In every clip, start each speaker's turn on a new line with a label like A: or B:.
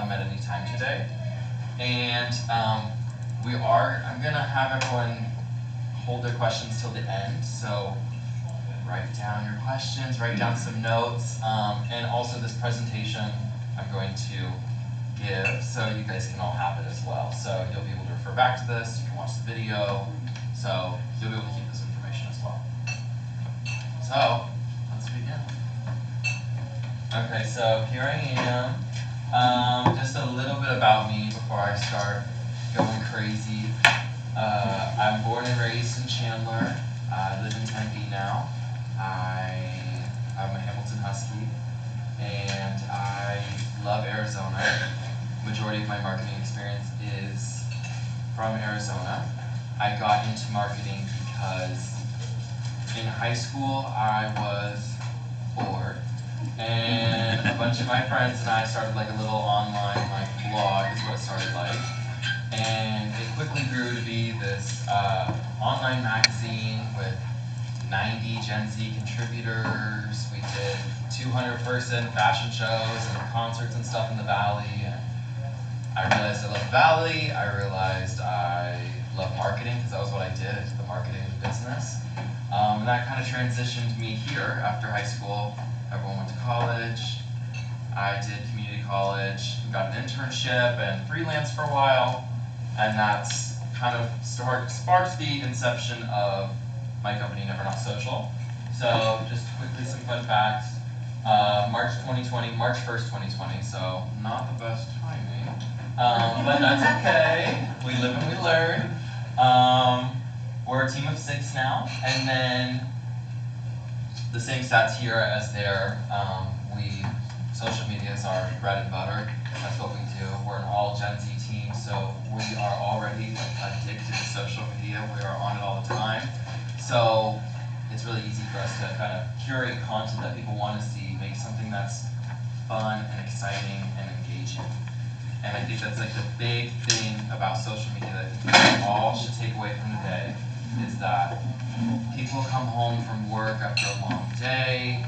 A: come at any time today. And I'm gonna have everyone hold their questions till the end. So write down your questions, write down some notes, and also this presentation I'm going to give, so you guys can all have it as well. So you'll be able to refer back to this, you can watch the video, so you'll be able to keep this information as well. So, let's begin. Okay, so here I am. Just a little bit about me before I start going crazy. I'm born and raised in Chandler. I live in Tempe now. I'm a Hamilton Husky, and I love Arizona. Majority of my marketing experience is from Arizona. I got into marketing because in high school I was bored, and a bunch of my friends and I started like a little online blog is what it started like, and it quickly grew to be this online magazine with 90 Gen Z contributors. We did 200-person fashion shows and concerts and stuff in the Valley. And I realized I loved the Valley. I realized I love marketing because that was what I did. I did the marketing of the business. And that kind of transitioned me here after high school. Everyone went to college. I did community college, got an internship and freelance for a while. And that's kind of sparked the inception of my company, Never Not Social. So just quickly some fun facts. March 2020, March 1st, 2020, so not the best timing. But that's okay. We live and we learn. We're a team of 6 now, and then the same stats here as there. Social media is our bread and butter. That's what we do. We're an all Gen Z team, so we are already addicted to social media. We are on it all the time. So it's really easy for us to kind of curate content that people want to see, make something that's fun and exciting and engaging. And I think that's like the big thing about social media that I think we all should take away from today is that people come home from work after a long day,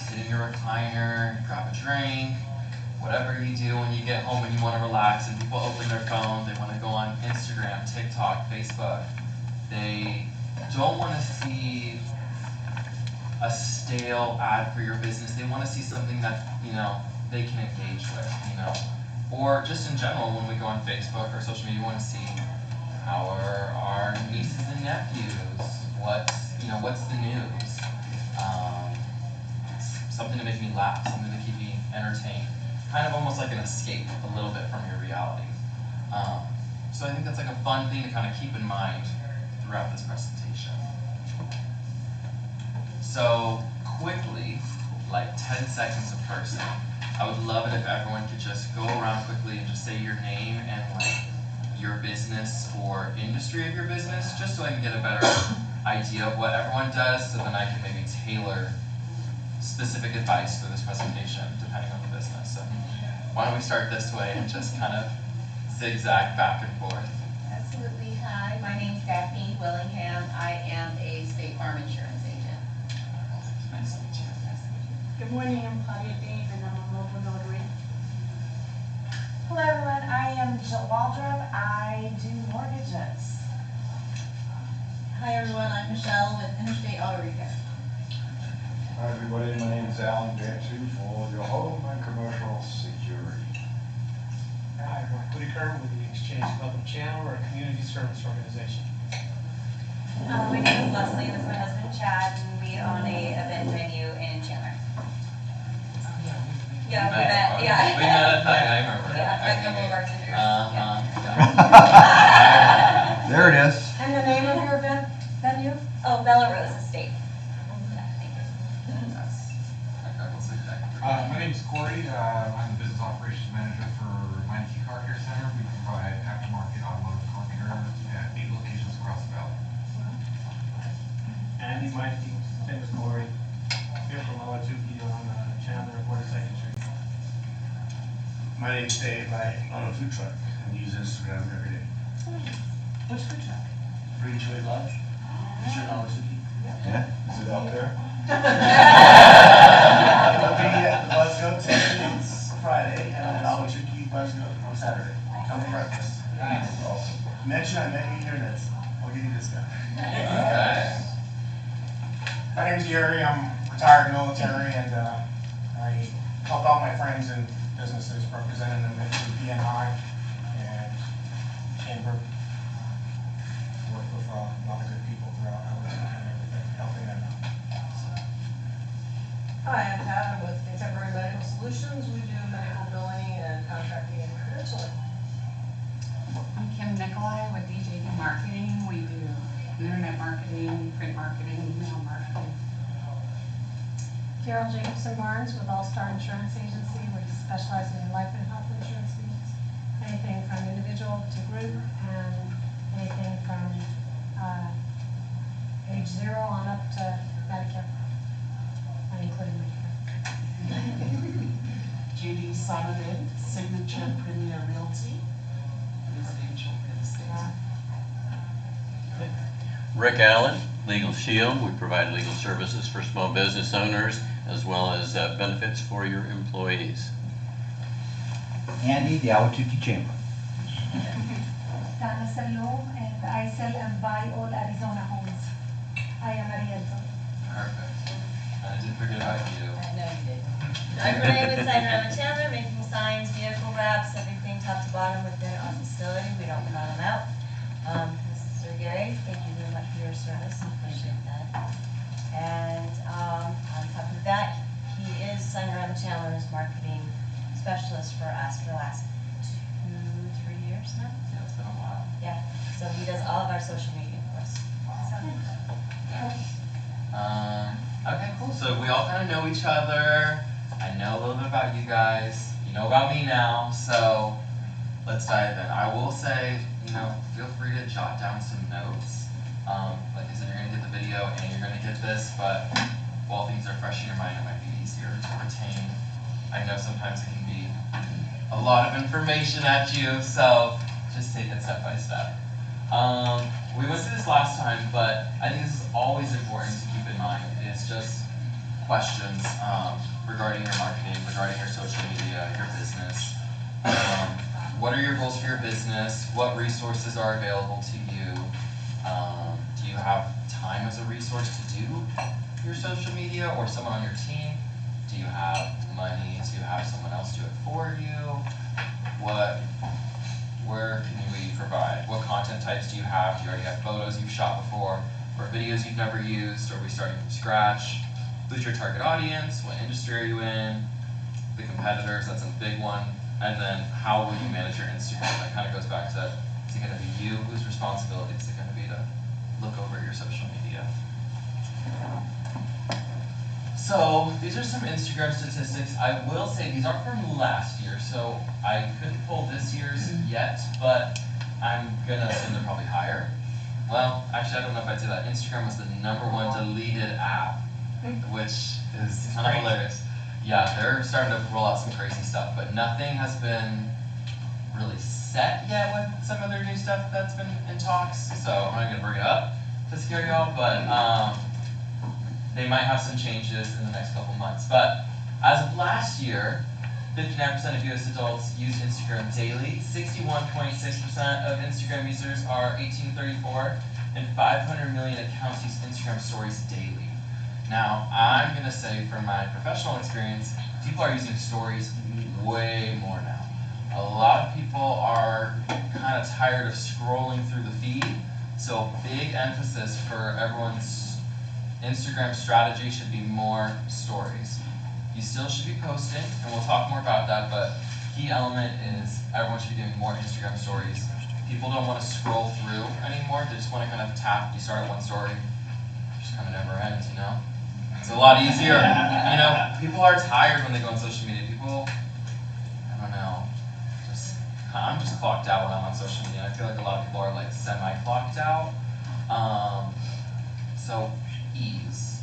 A: sit in your recliner, grab a drink, whatever you do when you get home and you want to relax, and people open their phone, they want to go on Instagram, TikTok, Facebook. They don't want to see a stale ad for your business. They want to see something that, they can engage with, Or just in general, when we go on Facebook or social media, we want to see how are our nieces and nephews, what's the news, something to make me laugh, something to keep me entertained. Kind of almost like an escape a little bit from your reality. So I think that's like a fun thing to kind of keep in mind throughout this presentation. So quickly, like 10 seconds a person, I would love it if everyone could just go around quickly and just say your name and your business or industry of your business, just so I can get a better idea of what everyone does, so then I can maybe tailor specific advice for this presentation depending on the business. So why don't we start this way and just kind of zigzag back and forth.
B: Absolutely. Hi, my name's Daphne Willingham. I am a State Farm insurance agent.
A: Nice to meet you.
C: Good morning, I'm Claudia Dave, and I'm a mobile notary.
D: Hello everyone, I am Jill Waldrop. I do mortgages.
B: Hi everyone, I'm Michelle with Interstate Auto Repair.
E: Hi everybody, my name is Alan Bantu for your home and commercial security.
F: Hi, Mark Whitaker with the Exchange Club of Chandler, a community service organization.
G: My name is Leslie, this is my husband Chad, and we own a event venue in Chandler. Yeah, we met, yeah.
A: We met at night, I remember.
G: Yeah, a couple of bartenders.
A: Yeah.
E: There it is.
D: And the name of your event venue?
G: Oh, Bella Rose Estate. Yeah, thank you.
H: My name is Corey. I'm the business operations manager for Weninger Car Care Center. We provide aftermarket automotive car care at 8 locations across the valley.
F: Andy, my name is Corey. Here from Ahwatukee on Chandler and 42nd Street.
I: My name's Dave. I own a food truck and use Instagram every day.
D: Which food truck?
I: Bring joy love. It's your Ahwatukee.
E: Yeah, is it out there?
I: It'll be at the Let's Go Tickets Friday, and then Ahwatukee bus on Saturday. Come for breakfast. Mention I met you in your nets. I'll give you this guy.
A: Okay.
J: My name's Gary, I'm retired military, and I help out my friends in businesses, representing them through BNI and Chamber. Work with a lot of good people throughout Ahwatukee and everything, helping them out.
K: Hi, I'm Pat, I'm with Contemporary Medical Solutions. We do medical billing and contracting and credentialing.
C: I'm Kim Nicolai with DJD Marketing. We do internet marketing, print marketing, email marketing.
L: Carol Jacobson Barnes with All Star Insurance Agency. We specialize in life and health insurance needs. Anything from individual to group and anything from age 0 on up to Medicare, including Medicare.
C: Judy Sonovan, Signature Premier Realty, residential real estate.
M: Rick Allen, Legal Shield. We provide legal services for small business owners as well as benefits for your employees.
N: Andy, the Ahwatukee Chamber.
L: Dana Salo, and I sell and buy all Arizona homes. I am a realtor.
A: Perfect. I didn't forget about you.
G: No, you didn't. I'm Renee with Sign Around Chandler, making signs, vehicle wraps, everything top to bottom within our facility. We don't cut them out. This is Sir Gary. Thank you very much for your service. I appreciate that. And on top of that, he is Sign Around Chandler's marketing specialist for us for the last 2-3 years now.
A: Yeah, it's been a while.
G: Yeah, so he does all of our social media for us.
A: Okay, cool. So we all kind of know each other. I know a little bit about you guys. You know about me now. So let's dive in. I will say, feel free to jot down some notes. Like I said, you're gonna get the video and you're gonna get this, but while things are fresh in your mind, it might be easier to retain. I know sometimes it can be a lot of information at you, so just take it step by step. We went through this last time, but I think this is always important to keep in mind. It's just questions regarding your marketing, regarding your social media, your business. What are your goals for your business? What resources are available to you? Do you have time as a resource to do your social media or someone on your team? Do you have money to have someone else do it for you? Where can we provide? What content types do you have? Do you already have photos you've shot before, or videos you've never used? Or are we starting from scratch? Who's your target audience? What industry are you in? The competitors, that's a big one. And then how will you manage your Instagram? That kind of goes back to, is it going to be you? Whose responsibility is it going to be to look over your social media? So these are some Instagram statistics. I will say these are from last year, so I couldn't pull this year's yet, but I'm gonna assume they're probably higher. Well, actually, I don't know if I'd say that. Instagram was the #1 deleted app, which is kind of hilarious. Yeah, they're starting to roll out some crazy stuff, but nothing has been really set yet with some of their new stuff that's been in talks. So I'm not gonna bring it up to scare y'all, but they might have some changes in the next couple months. But as of last year, 59% of US adults use Instagram daily. 61.6% of Instagram users are 18 to 34, and 500 million accounts use Instagram stories daily. Now, I'm gonna say from my professional experience, people are using stories way more now. A lot of people are kind of tired of scrolling through the feed, so big emphasis for everyone's Instagram strategy should be more stories. You still should be posting, and we'll talk more about that, but key element is everyone should be doing more Instagram stories. People don't want to scroll through anymore, they just want to kind of tap. You start at one story, it just kind of never ends, It's a lot easier. People are tired when they go on social media. People, I don't know, I'm just clocked out when I'm on social media. I feel like a lot of people are like semi-clocked out. So ease.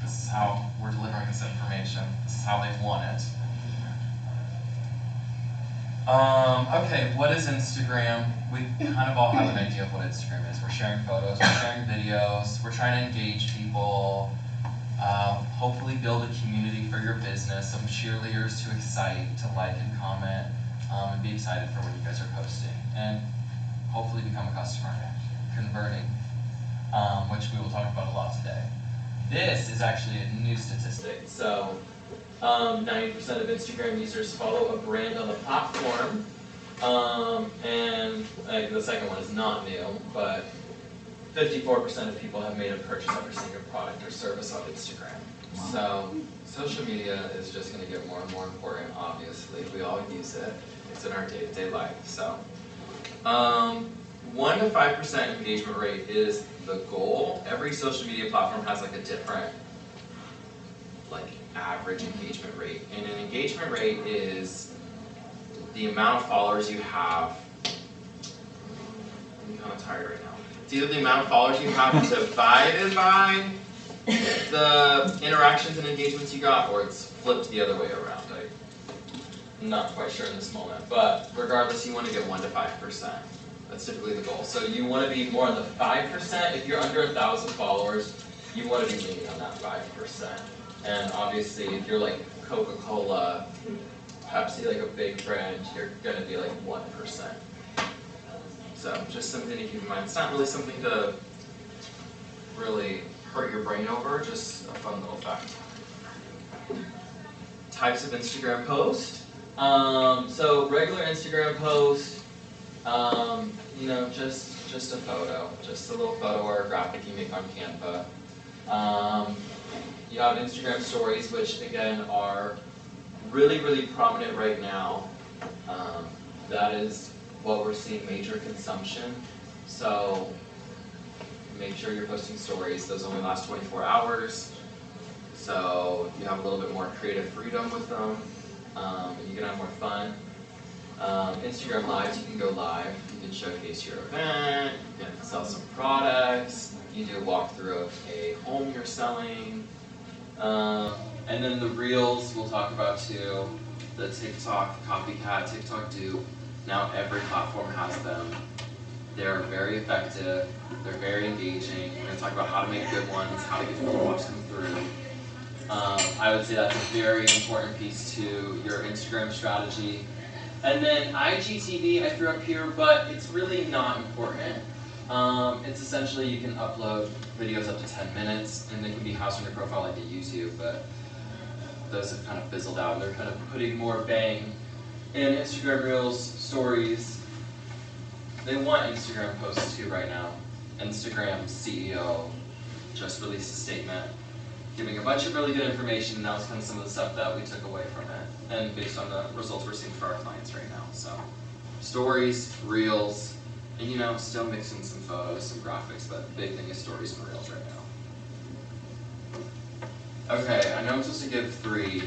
A: This is how we're delivering this information. This is how they want it. Okay, what is Instagram? We kind of all have an idea of what Instagram is. We're sharing photos, we're sharing videos, we're trying to engage people. hopefully build a community for your business, some cheerleaders to excite, to like and comment, and be excited for what you guys are posting, and hopefully become a customer, converting, which we will talk about a lot today. This is actually a new statistic. So 90% of Instagram users follow a brand on the platform, and the second one is not new, but 54% of people have made a purchase after seeing a product or service on Instagram. So social media is just going to get more and more important, obviously. We all use it. It's in our day-to-day life. So 1 to 5% engagement rate is the goal. Every social media platform has like a different average engagement rate. And an engagement rate is the amount of followers you have. I'm kind of tired right now. It's either the amount of followers you have divided by the interactions and engagements you got, or it's flipped the other way around. I'm not quite sure in this moment, but regardless, you want to get 1 to 5%. That's typically the goal. So you want to be more on the 5%. If you're under 1,000 followers, you want to be leaning on that 5%. And obviously, if you're like Coca-Cola, Pepsi, like a big brand, you're going to be like 1%. So just something to keep in mind. It's not really something to really hurt your brain over, just a fun little fact. Types of Instagram post. So regular Instagram post, just a photo, just a little photo or a graphic you make on Canva. You have Instagram stories, which again are really, really prominent right now. That is what we're seeing major consumption. So make sure you're posting stories. Those only last 24 hours. So you have a little bit more creative freedom with them. And you can have more fun. Instagram Lives, you can go live. You can showcase your event. You can sell some products. You do a walkthrough of a home you're selling. And then the Reels we'll talk about too. The TikTok copycat, TikTok dupe. Now every platform has them. They're very effective. They're very engaging. We're going to talk about how to make good ones, how to get people to watch them through. I would say that's a very important piece to your Instagram strategy. And then IGTV I threw up here, but it's really not important. It's essentially you can upload videos up to 10 minutes, and they can be housed on your profile like a YouTube, but those have kind of fizzled out. They're kind of putting more bang in Instagram Reels, stories. They want Instagram posts too right now. Instagram CEO just released a statement giving a bunch of really good information, and that was kind of some of the stuff that we took away from it, and based on the results we're seeing for our clients right now. So, stories, reels, and still mixing some photos, some graphics, but the big thing is stories and reels right now. Okay, I know I'm supposed to give 3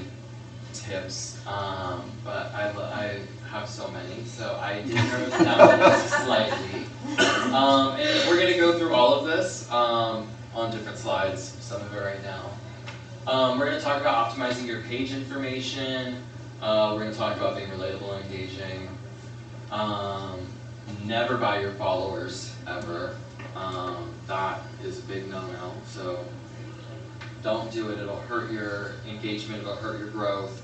A: tips, but I have so many, so I did narrow it down just slightly. And we're going to go through all of this on different slides, some of it right now. We're going to talk about optimizing your page information. We're going to talk about being relatable and engaging. Never buy your followers, ever. That is a big no-no, so don't do it. It'll hurt your engagement, it'll hurt your growth,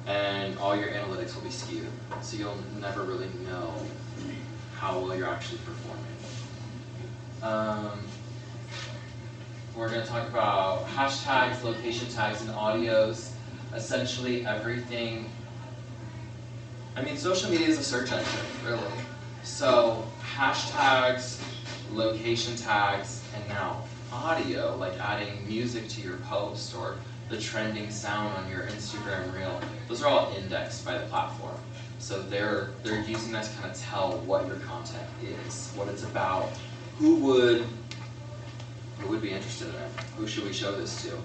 A: and all your analytics will be skewed. So you'll never really know how well you're actually performing. We're going to talk about hashtags, location tags, and audios. Essentially everything. Social media is a search engine, really. So hashtags, location tags, and now audio, like adding music to your post or the trending sound on your Instagram reel. Those are all indexed by the platform. So they're using that to kind of tell what your content is, what it's about, who would be interested in it, who should we show this to.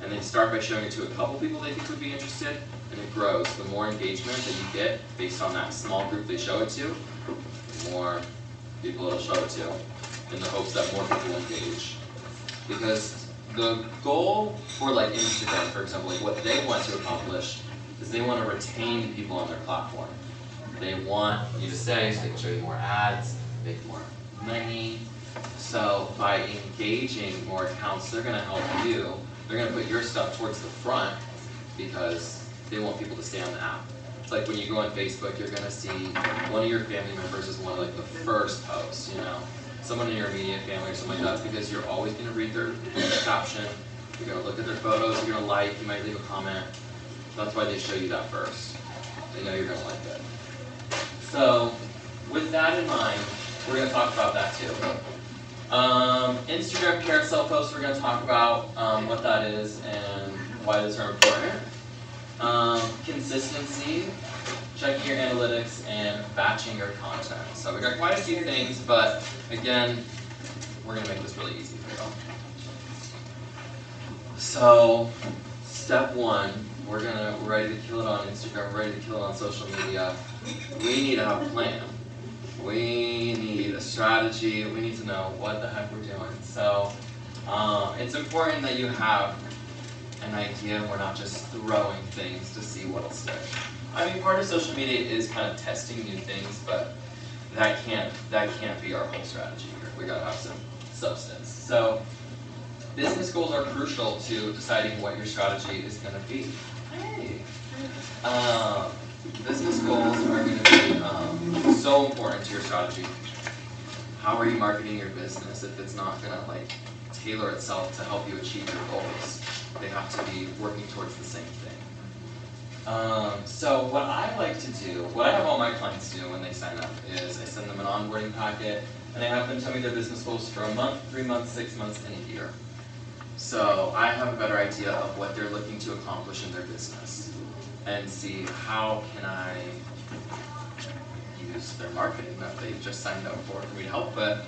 A: And they start by showing it to a couple people they think would be interested, and it grows. The more engagement that you get based on that small group they show it to, the more people it'll show it to, in the hopes that more people engage. Because the goal for Instagram, for example, what they want to accomplish is they want to retain people on their platform. They want you to stay so they can show you more ads, make more money. So by engaging more accounts, they're going to help you. they're gonna put your stuff towards the front because they want people to stay on the app. It's like when you go on Facebook, you're gonna see one of your family members is one of like the first posts, you know? Someone in your immediate family or something like that, because you're always gonna read their caption, you're gonna look at their photos, you're gonna like, you might leave a comment. That's why they show you that first. They know you're gonna like it. So, with that in mind, we're gonna talk about that too. Instagram carousel posts, we're gonna talk about what that is and why those are important. Consistency, checking your analytics, and batching your content. So we got quite a few things, but again, we're gonna make this really easy for you. So, step one, we're ready to kill it on Instagram, we're ready to kill it on social media. We need to have a plan. We need a strategy, we need to know what the heck we're doing. So, it's important that you have an idea and we're not just throwing things to see what'll stick. I mean, part of social media is kind of testing new things, but that can't be our whole strategy here. We gotta have some substance. So, business goals are crucial to deciding what your strategy is gonna be. Hey. Business goals are gonna be so important to your strategy. How are you marketing your business if it's not gonna like tailor itself to help you achieve your goals? They have to be working towards the same thing. So what I like to do, what I have all my clients do when they sign up is I send them an onboarding packet and I have them tell me their business goals for a month, 3 months, 6 months, and a year. So I have a better idea of what they're looking to accomplish in their business and see how can I use their marketing that they've just signed up for me to help with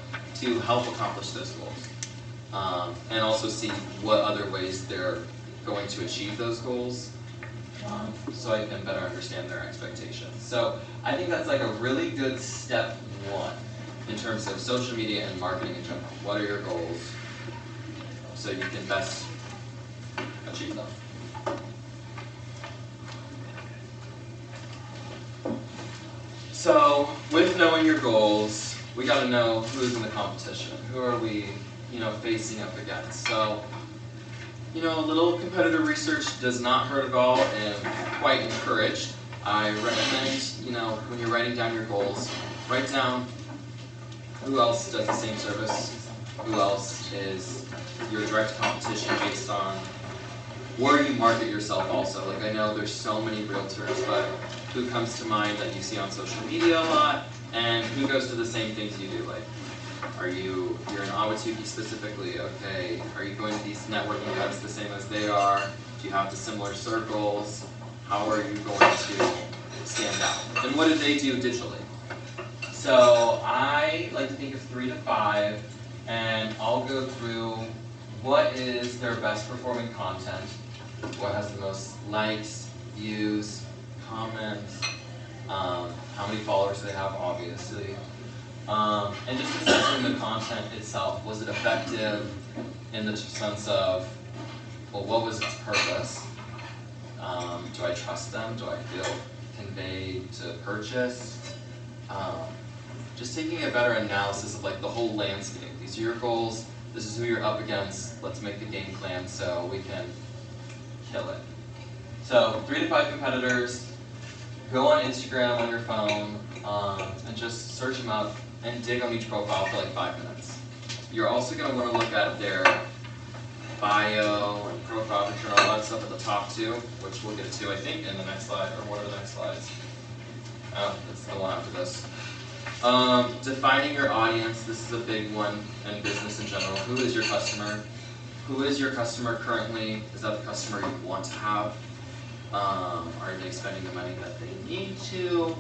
A: to help accomplish those goals. And also see what other ways they're going to achieve those goals so I can better understand their expectations. So I think that's like a really good step one in terms of social media and marketing in general. What are your goals so you can best achieve them? So with knowing your goals, we got to know who's in the competition. Who are we, facing up against? So, a little competitor research does not hurt at all and quite encouraged. I recommend, when you're writing down your goals, write down who else does the same service, who else is your direct competition based on where you market yourself also. Like I know there's so many realtors, but who comes to mind that you see on social media a lot, and who goes to the same things you do? Like, you're in Ahwatukee specifically, okay, are you going to these networking events the same as they are? Do you have the similar circles? How are you going to stand out? And what do they do digitally? So I like to think of 3 to 5, and I'll go through what is their best performing content, what has the most likes, views, comments, how many followers they have, obviously, and just assessing the content itself. Was it effective in the sense of, well, what was its purpose? Do I trust them? Do I feel conveyed to purchase? Just taking a better analysis of like the whole landscape. These are your goals. This is who you're up against. Let's make the game plan so we can kill it. So 3 to 5 competitors. Go on Instagram on your phone and just search them up and dig on each profile for like 5 minutes. You're also going to want to look at their bio and profile picture and all that stuff at the top too, which we'll get to I think in the next slide, or what are the next slides? Oh, that's the one after this. Defining your audience, this is a big one in business in general. Who is your customer? Who is your customer currently? Is that the customer you want to have? Are they spending the money that they need to?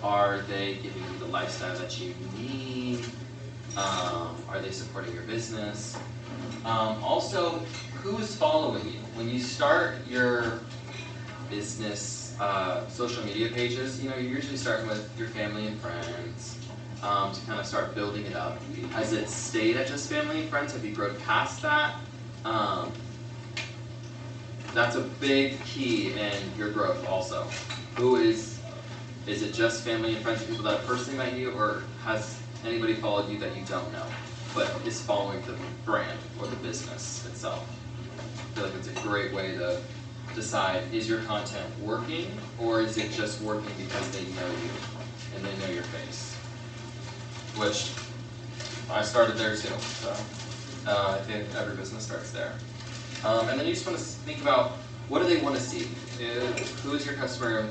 A: Are they giving you the lifestyle that you need? Are they supporting your business? Also, who is following you? When you start your business social media pages, you're usually starting with your family and friends to kind of start building it up. Has it stayed at just family and friends? Have you grown past that? That's a big key in your growth also. Is it just family and friends and people that have personally met you, or has anybody followed you that you don't know, but is following the brand or the business itself? feel like it's a great way to decide, is your content working, or is it just working because they know you and they know your face? Which I started there too, so I think every business starts there. And then you just want to think about, what do they want to see? Who is your customer?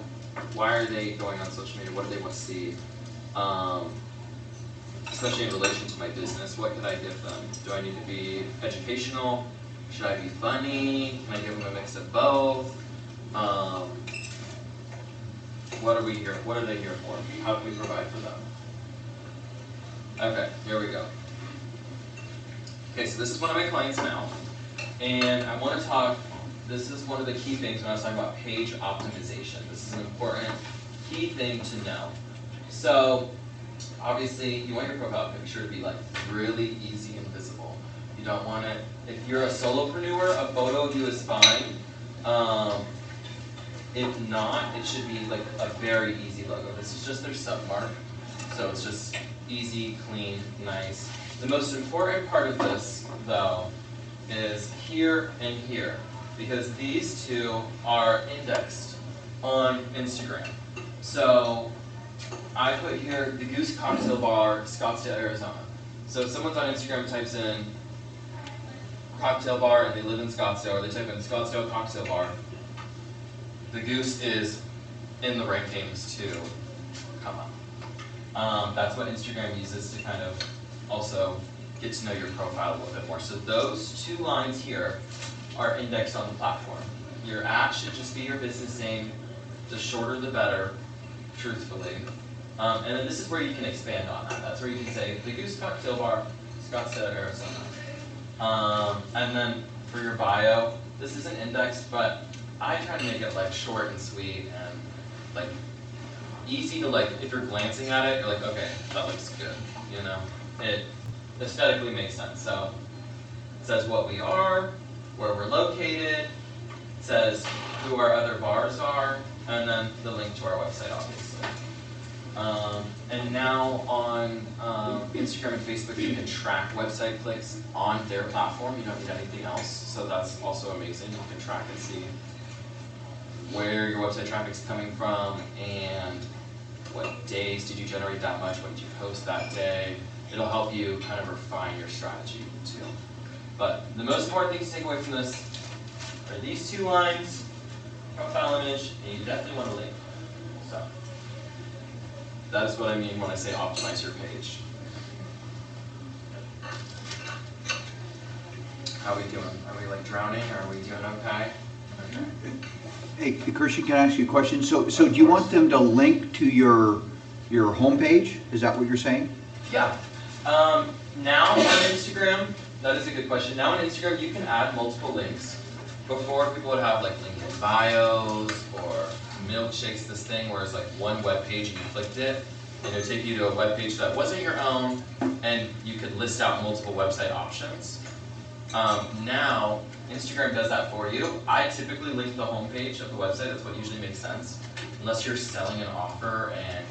A: Why are they going on social media? What do they want to see? Especially in relation to my business, what can I give them? Do I need to be educational? Should I be funny? Can I give them a mix of both? What are we here? What are they here for? How can we provide for them? Okay, here we go. Okay, so this is one of my clients now, and I want to talk. This is one of the key things when I was talking about page optimization. This is an important key thing to know. So obviously, you want your profile picture to be like really easy and visible. You don't want it, if you're a solopreneur, a photo of you is fine. If not, it should be like a very easy logo. This is just their submark. So it's just easy, clean, nice. The most important part of this, though, is here and here, because these two are indexed on Instagram. So I put here the Goose Cocktail Bar, Scottsdale, Arizona. So if someone's on Instagram types in cocktail bar and they live in Scottsdale, or they type in Scottsdale cocktail bar, the Goose is in the rankings to come up. That's what Instagram uses to kind of also get to know your profile a little bit more. So those two lines here are indexed on the platform. Your at should just be your business name. The shorter the better, truthfully. And then this is where you can expand on that. That's where you can say, the Goose Cocktail Bar, Scottsdale, Arizona. And then for your bio, this isn't indexed, but I try to make it like short and sweet and like easy to like, if you're glancing at it, you're like, okay, that looks good, you know? It aesthetically makes sense. So it says what we are, where we're located, it says who our other bars are, and then the link to our website, obviously. And now on Instagram and Facebook, you can track website clicks on their platform. You don't need anything else, so that's also amazing. You can track and see where your website traffic's coming from and what days did you generate that much, when did you post that day. It'll help you kind of refine your strategy too. But the most important thing to take away from this are these two lines, profile image, and you definitely want to link. So that is what I mean when I say optimize your page. How are we doing? Are we like drowning, or are we doing okay?
N: Hey, Christian, can I ask you a question? So do you want them to link to your homepage? Is that what you're saying?
A: Yeah. Now on Instagram, that is a good question. Now on Instagram, you can add multiple links. Before, people would have like LinkedIn bios or milkshakes, this thing where it's like one web page and you clicked it, and it would take you to a web page that wasn't your own, and you could list out multiple website options. Now, Instagram does that for you. I typically link the homepage of the website. That's what usually makes sense. Unless you're selling an offer and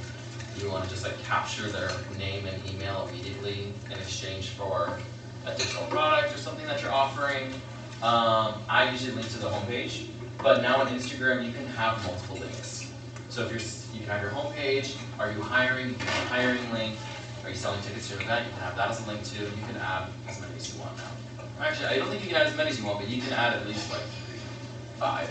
A: you want to just like capture their name and email immediately in exchange for a digital product or something that you're offering. I usually link to the homepage, but now on Instagram you can have multiple links. So if you can have your homepage, are you hiring? You can have a hiring link. Are you selling tickets to your event? You can have that as a link too. You can add as many as you want now. Actually, I don't think you can add as many as you want, but you can add at least like 5.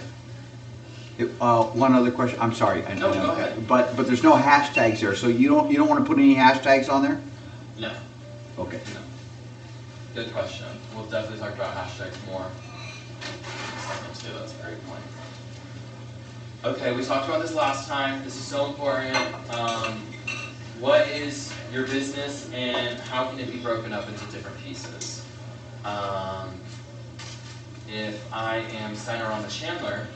N: One other question. I'm sorry.
A: No, go ahead.
N: But there's no hashtags there, so you don't want to put any hashtags on there?
A: No.
N: Okay.
A: No. Good question. We'll definitely talk about hashtags more. That's a great point. Okay, we talked about this last time. This is so important. What is your business and how can it be broken up into different pieces? If I am Sinorama Chandler,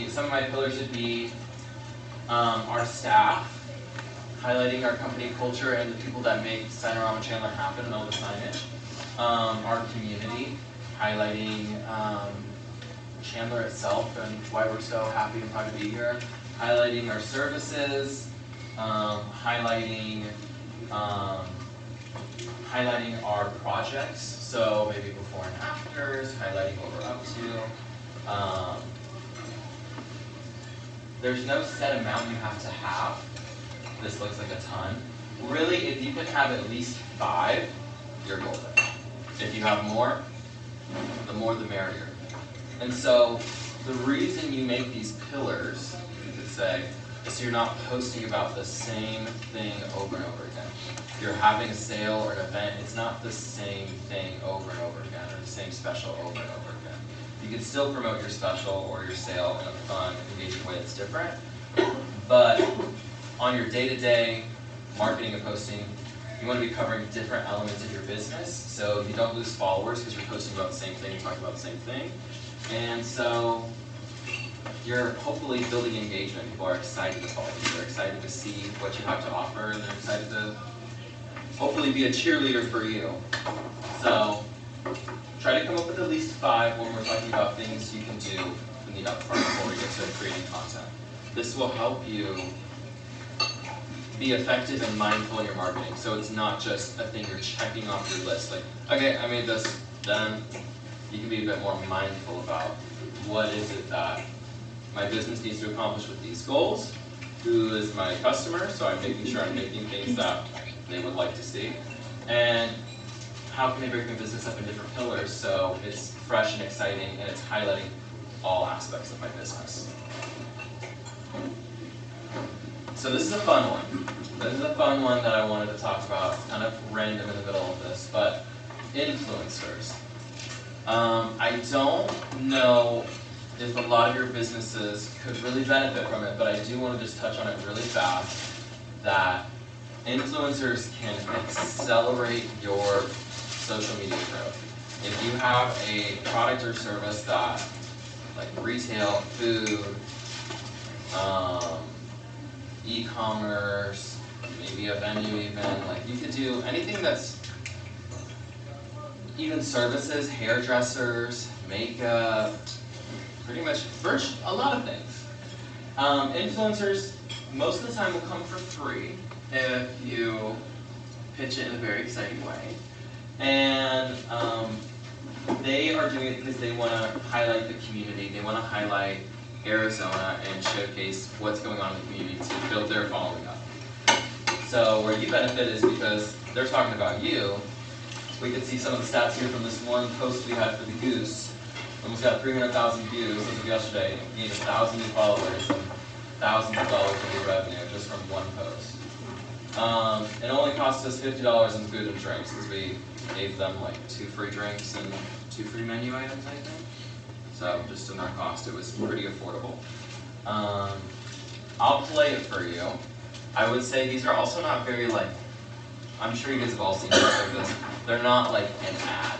A: some of my pillars would be our staff, highlighting our company culture and the people that make Sinorama Chandler happen and all the signage. Our community, highlighting Chandler itself and why we're so happy and proud to be here. Highlighting our services, highlighting highlighting our projects, so maybe before and afters, highlighting what we're up to. There's no set amount you have to have. This looks like a ton. Really, if you can have at least 5, you're golden. If you have more, the more the merrier. And so the reason you make these pillars, you could say, is so you're not posting about the same thing over and over again. If you're having a sale or an event, it's not the same thing over and over again, or the same special over and over again. You can still promote your special or your sale in a fun, engaging way that's different, but on your day-to-day marketing and posting, you want to be covering different elements of your business, so you don't lose followers because you're posting about the same thing and talking about the same thing. And so you're hopefully building engagement. People are excited to follow you. They're excited to see what you have to offer, and they're excited to hopefully be a cheerleader for you. So try to come up with at least 5 when we're talking about things you can do in the upfront before we get to creating content. This will help you be effective and mindful in your marketing. So it's not just a thing you're checking off your list. Like, okay, I made this, then you can be a bit more mindful about what is it that my business needs to accomplish with these goals, who is my customer, so I'm making sure I'm making things that they would like to see, and how can they break my business up in different pillars so it's fresh and exciting and it's highlighting all aspects of my business. So this is a fun one. This is a fun one that I wanted to talk about. It's kind of random in the middle of this, but influencers. I don't know if a lot of your businesses could really benefit from it, but I do want to just touch on it really fast, that influencers can accelerate your social media growth. If you have a product or service that, like retail, food, e-commerce, maybe a venue even, like you could do anything that's even services, hairdressers, makeup, pretty much a lot of things. Influencers, most of the time will come for free if you pitch it in a very exciting way. And they are doing it because they want to highlight the community, they want to highlight Arizona and showcase what's going on in the community to build their following up. So where you benefit is because they're talking about you. We could see some of the stats here from this one post we had for the Goose. Almost got 300,000 views as of yesterday, gained 1,000 new followers and thousands of dollars in new revenue just from one post. It only cost us $50 in food and drinks because we gave them like 2 free drinks and 2 free menu items, I think. So just in our cost, it was pretty affordable. I'll play it for you. I would say these are also not very like, I'm sure you guys have all seen stuff like this. They're not like an ad.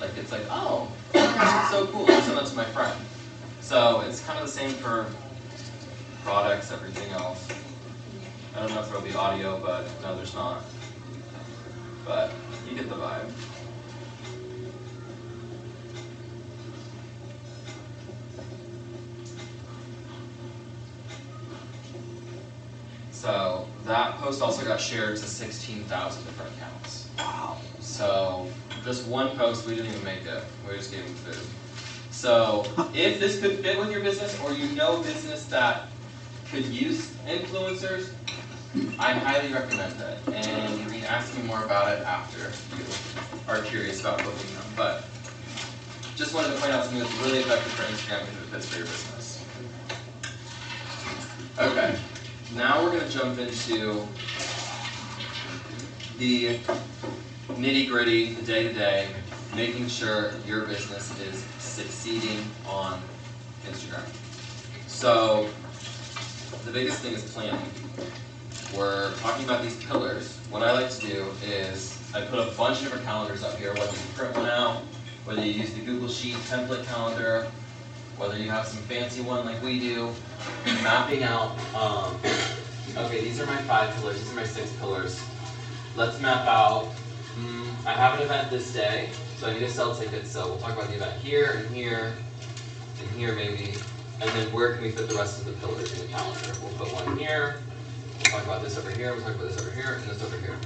A: Like it's like, oh, that's so cool, I'll send that to my friend. So it's kind of the same for products, everything else. I don't know if there'll be audio, but no, there's not. But you get the vibe. So that post also got shared to 16,000 different accounts. Wow. So just one post, we didn't even make it. We just gave them food. So if this could fit with your business, or you know a business that could use influencers, I highly recommend it. And you can ask me more about it after you are curious about booking them. But just wanted to point out something that's really effective for Instagram because it fits for your business. Okay. Now we're going to jump into the nitty-gritty, the day-to-day, making sure your business is succeeding on Instagram. So the biggest thing is planning. We're talking about these pillars. What I like to do is I put a bunch of different calendars up here, whether you print one out, whether you use the Google Sheet template calendar, whether you have some fancy one like we do, mapping out, okay, these are my 5 pillars, these are my 6 pillars. Let's map out, I have an event this day, so I need to sell tickets, so we'll talk about the event here, and here, and here maybe, and then where can we fit the rest of the pillars in the calendar? We'll put one here, we'll talk about this over here, we'll talk about this over here, and this over here.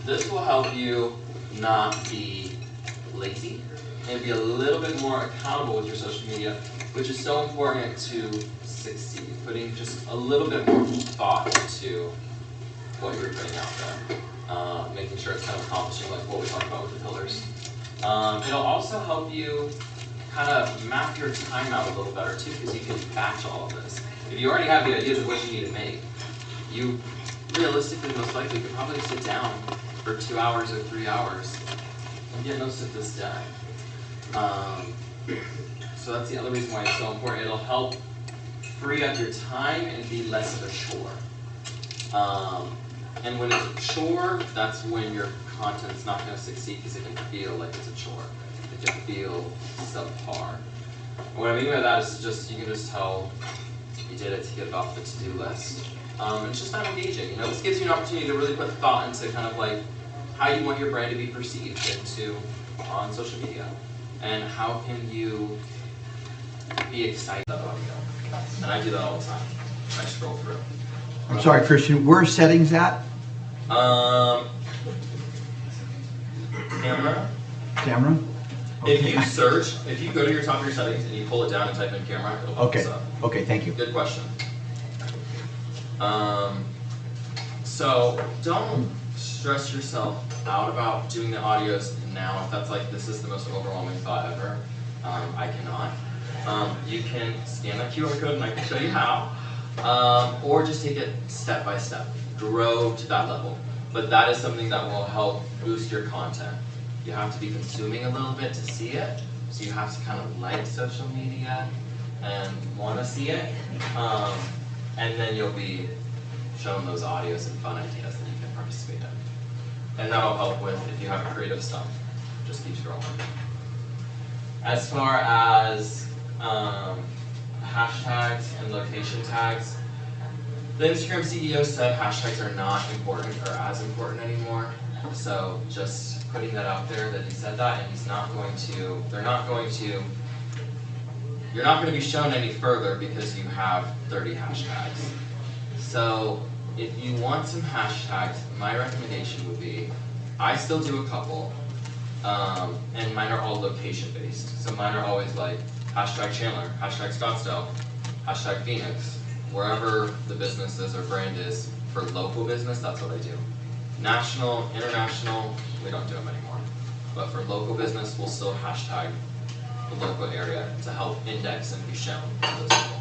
A: This will help you not be lazy and be a little bit more accountable with your social media, which is so important to succeed. Putting just a little bit more thought into what you're putting out there. Making sure it's kind of accomplishing like what we talked about with the pillars. It'll also help you kind of map your time out a little better too, because you can batch all of this. If you already have the ideas of what you need to make, you realistically most likely could probably sit down for 2 hours or 3 hours and get most of this done. So that's the other reason why it's so important. It'll help free up your time and be less of a chore. And when it's a chore, that's when your content's not going to succeed, because it can feel like it's a chore. It can feel subpar. And what I mean by that is just, you can just tell you did it to get it off the to-do list. It's just not engaging. You know, this gives you an opportunity to really put thought into kind of like how you want your brand to be perceived on social media, and how can you be excited about audio. And I do that all the time. I scroll through.
N: I'm sorry, Christian, where are settings at?
A: Camera.
N: Camera?
A: If you search, if you go to your top of your settings and you pull it down and type in camera, it'll pop this up.
N: Okay, thank you.
A: Good question. So don't stress yourself out about doing the audios now. If that's like, this is the most overwhelming thought ever, I cannot. You can scan that QR code and I can show you how. Or just take it step by step. Grow to that level. But that is something that will help boost your content. You have to be consuming a little bit to see it. So you have to kind of like social media and want to see it. And then you'll be shown those audios and fun ideas that you can participate in. And that'll help with, if you have creative stuff, just keep scrolling. As far as hashtags and location tags, the Instagram CEO said hashtags are not important or as important anymore. So just putting that out there that he said that, and he's not going to, you're not going to be shown any further because you have 30 hashtags. So if you want some hashtags, my recommendation would be, I still do a couple, and mine are all location based. So mine are always like hashtag Chandler, hashtag Scottsdale, hashtag Phoenix. Wherever the business is or brand is, for local business, that's what I do. National, international, we don't do them anymore. But for local business, we'll still hashtag the local area to help index and be shown to those people.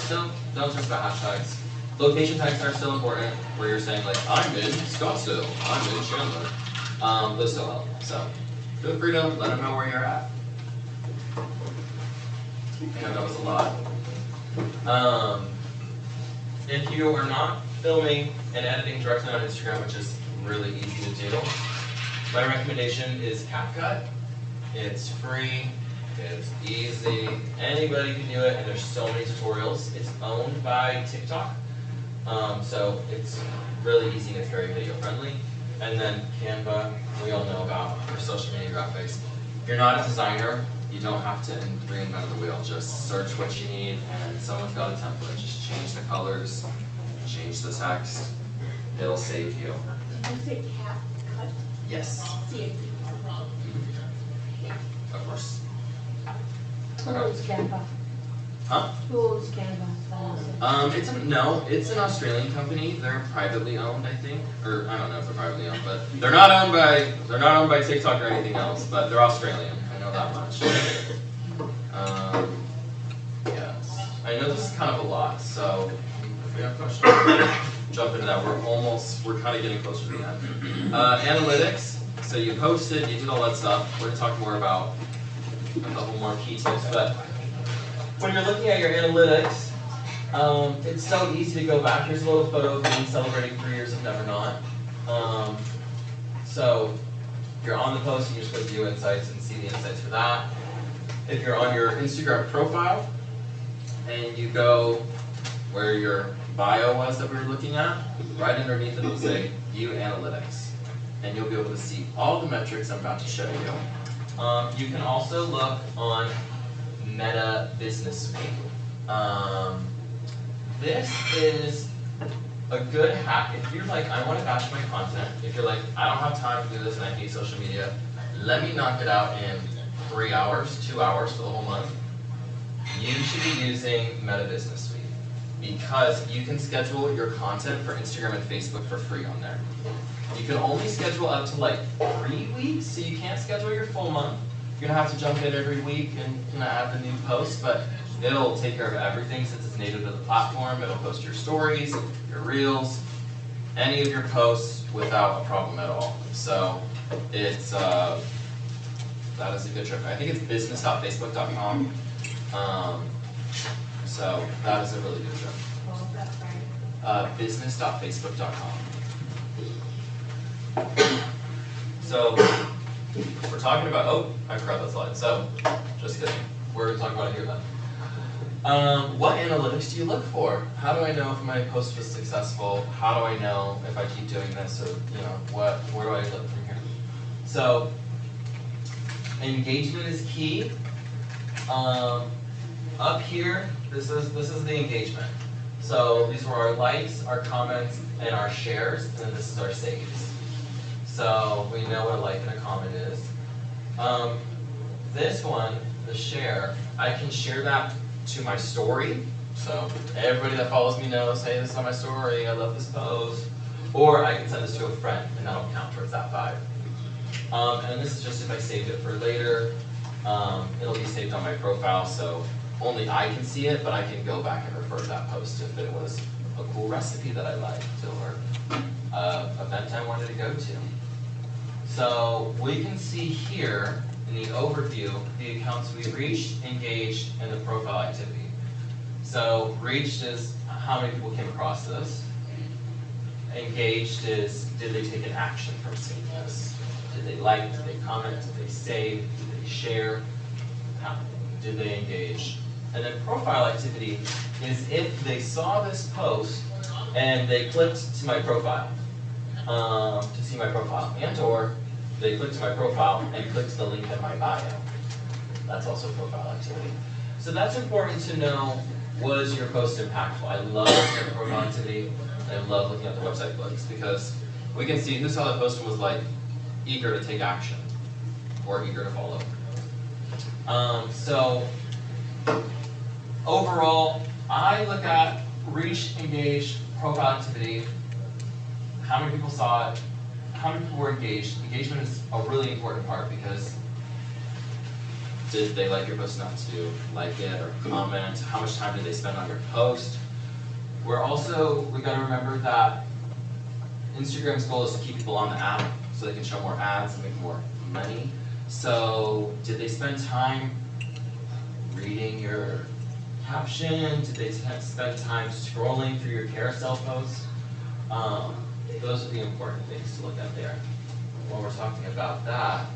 A: So don't stress about hashtags. Location tags are still important, where you're saying like, I'm in Scottsdale, I'm in Chandler. Those still help. So feel free to let them know where you're at. I know that was a lot. If you are not filming and editing directly on Instagram, which is really easy to do, my recommendation is CapCut. It's free, it's easy, anybody can do it, and there's so many tutorials. It's owned by TikTok, so it's really easy and it's very video friendly. And then Canva, we all know about for social media graphics. If you're not a designer, you don't have to reinvent the wheel. Just search what you need, and someone's got a template. Just change the colors, change the text. It'll save you.
O: Did you say CapCut?
A: Yes.
O: CAP.
A: Of course.
O: Who owns Canva?
A: Huh?
O: Who owns Canva?
A: It's an Australian company. They're privately owned, I think, or I don't know if they're privately owned, but they're not owned by TikTok or anything else. But they're Australian. I know that much. Yes. I know this is kind of a lot, so if we have questions, jump into that. We're kind of getting closer to the end. Analytics. So you posted, you did all that stuff. We're gonna talk more about a couple more key tips, but when you're looking at your analytics, it's so easy to go back. Here's a little photo of me celebrating 3 years of Never Not. So if you're on the post, you just click View Insights and see the insights for that. If you're on your Instagram profile and you go where your bio was that we were looking at, right underneath it will say View Analytics. And you'll be able to see all the metrics I'm about to show you. You can also look on Meta Business Suite. This is a good hack, if you're like, I want to batch my content, if you're like, I don't have time to do this and I hate social media, let me knock it out in 3 hours, 2 hours for the whole month, you should be using Meta Business Suite, because you can schedule your content for Instagram and Facebook for free on there. You can only schedule up to like 3 weeks, so you can't schedule your full month. You're gonna have to jump in every week and add the new post, but it'll take care of everything since it's native to the platform. It'll post your stories, your reels, any of your posts without a problem at all. So it's that is a good trick. I think it's business.facebook.com. So that is a really good trick. Business.facebook.com. So we're talking about, oh, I forgot that slide. So just kidding. We're going to talk about it here then. What analytics do you look for? How do I know if my post was successful? How do I know if I keep doing this, or where do I look from here? So engagement is key. Up here, this is the engagement. So these were our likes, our comments, and our shares, and then this is our saves. So we know what a like and a comment is. This one, the share, I can share that to my story. So everybody that follows me knows, hey, this is on my story, I love this post. Or I can send this to a friend, and that'll count towards that 5. And this is just if I saved it for later. It'll be saved on my profile, so only I can see it, but I can go back and refer to that post if it was a cool recipe that I liked, or an event I wanted to go to. So we can see here in the overview the accounts we reached, engaged, and the profile activity. So reached is how many people came across this. Engaged is, did they take an action from seeing this? Did they like, did they comment, did they save, did they share? How did they engage? And then profile activity is if they saw this post and they clicked to my profile to see my profile, and or they clicked to my profile and clicked to the link in my bio. That's also profile activity. So that's important to know, was your post impactful? I love looking at the profile activity. I love looking at the website clicks, because we can see who saw the post and was like eager to take action or eager to follow. So overall, I look at reach, engage, profile activity, how many people saw it, how many people were engaged. Engagement is a really important part, because did they like your post enough to like it or comment? How much time did they spend on your post? We gotta remember that Instagram's goal is to keep people on the app so they can show more ads and make more money. So did they spend time reading your caption? Did they spend time scrolling through your carousel posts? Those are the important things to look at there. When we're talking about that,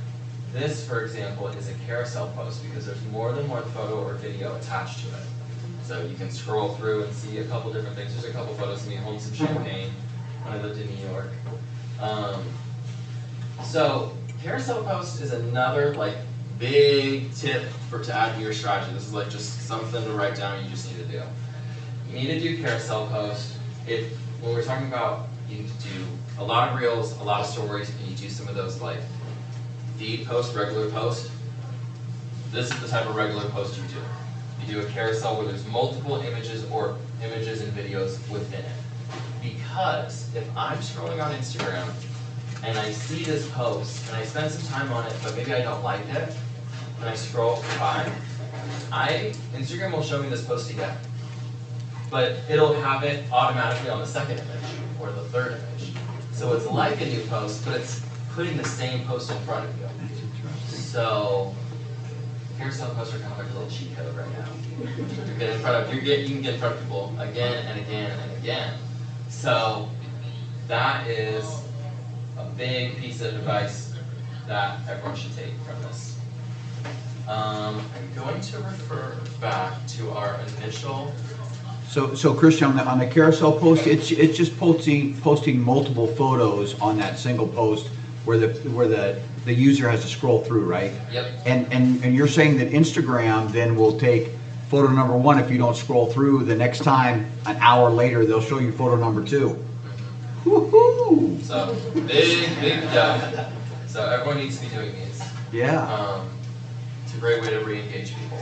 A: this, for example, is a carousel post because there's more than one photo or video attached to it. So you can scroll through and see a couple different things. There's a couple photos of me holding some champagne when I lived in New York. So carousel post is another big tip to add to your strategy. This is just something to write down you just need to do. You need to do carousel post. When we're talking about, you need to do a lot of reels, a lot of stories, and you do some of those feed post, regular post. This is the type of regular post you do. You do a carousel where there's multiple images or images and videos within it. Because if I'm scrolling on Instagram and I see this post and I spend some time on it, but maybe I don't like it, and I scroll by, Instagram will show me this post again. But it'll have it automatically on the second image or the third image. So it's like a new post, but it's putting the same post in front of you. So carousel posts are kind of like a little cheat code right now. You can get in front of people again and again and again. So that is a big piece of advice that everyone should take from this. I'm going to refer back to our initial.
N: So Christian, on the carousel post, it's just posting multiple photos on that single post where the user has to scroll through, right?
A: Yep.
N: And you're saying that Instagram then will take photo number 1, if you don't scroll through, the next time, an hour later, they'll show you photo number 2. Woohoo!
A: So, big deal. So everyone needs to be doing these.
N: Yeah.
A: It's a great way to re-engage people.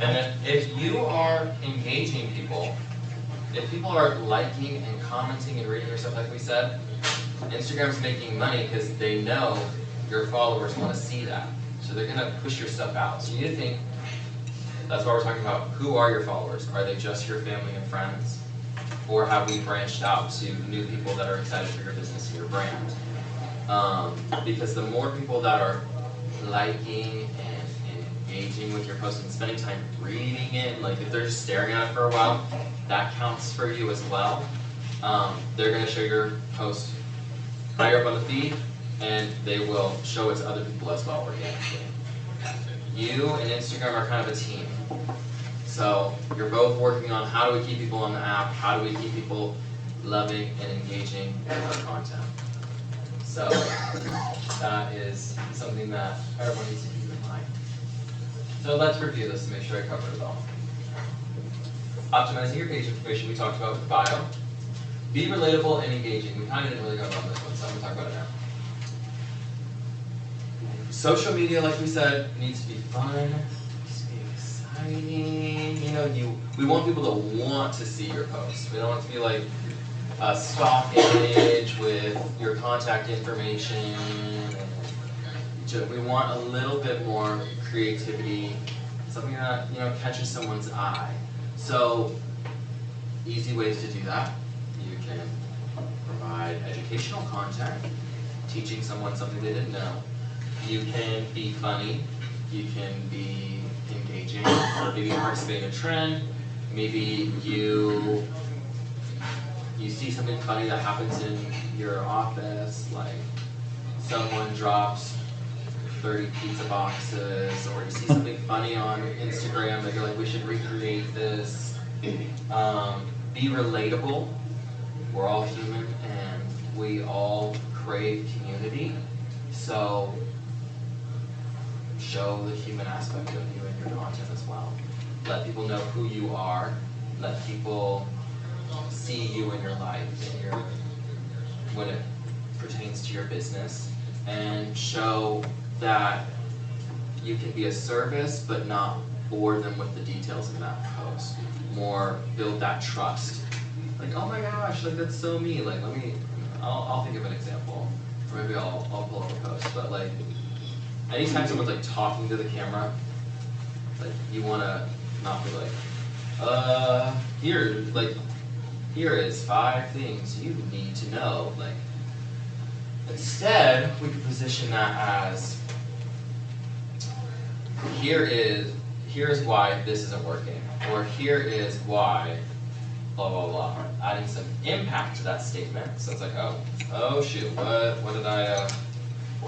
A: And if you are engaging people, if people are liking and commenting and reading your stuff like we said, Instagram's making money because they know your followers want to see that. So they're gonna push your stuff out. So you need to think, that's why we're talking about who are your followers? Are they just your family and friends? Or have we branched out to new people that are excited for your business and your brand? Because the more people that are liking and engaging with your post and spending time reading it, like if they're just staring at it for a while, that counts for you as well. They're gonna show your post higher up on the feed, and they will show it to other people as well organically. You and Instagram are kind of a team. So you're both working on how do we keep people on the app, how do we keep people loving and engaging with our content. So that is something that everyone needs to keep in mind. So let's review this to make sure I covered it all. Optimizing your page information, we talked about with bio. Be relatable and engaging. We kind of didn't really go about this one, so I'm going to talk about it now. Social media, like we said, needs to be fun, needs to be exciting. You know, we want people to want to see your posts. We don't want it to be like a stock image with your contact information. We want a little bit more creativity, something that catches someone's eye. So, easy ways to do that. You can provide educational content, teaching someone something they didn't know. You can be funny, you can be engaging, maybe you're participating in a trend, maybe you see something funny that happens in your office, like someone drops 30 pizza boxes, or you see something funny on Instagram that you're like, we should recreate this. Be relatable. We're all human and we all crave community. So show the human aspect of you in your content as well. Let people know who you are. Let people see you in your life and when it pertains to your business, and show that you can be a service but not bore them with the details of that post. More build that trust. Like, oh my gosh, like that's so me. Like I'll think of an example. Or maybe I'll pull up a post. But like anytime someone's like talking to the camera, like you wanna not be like, here is 5 things you need to know. Like instead we could position that as here is why this isn't working, or here is why blah blah blah. Adding some impact to that statement. So it's like, oh shoot, what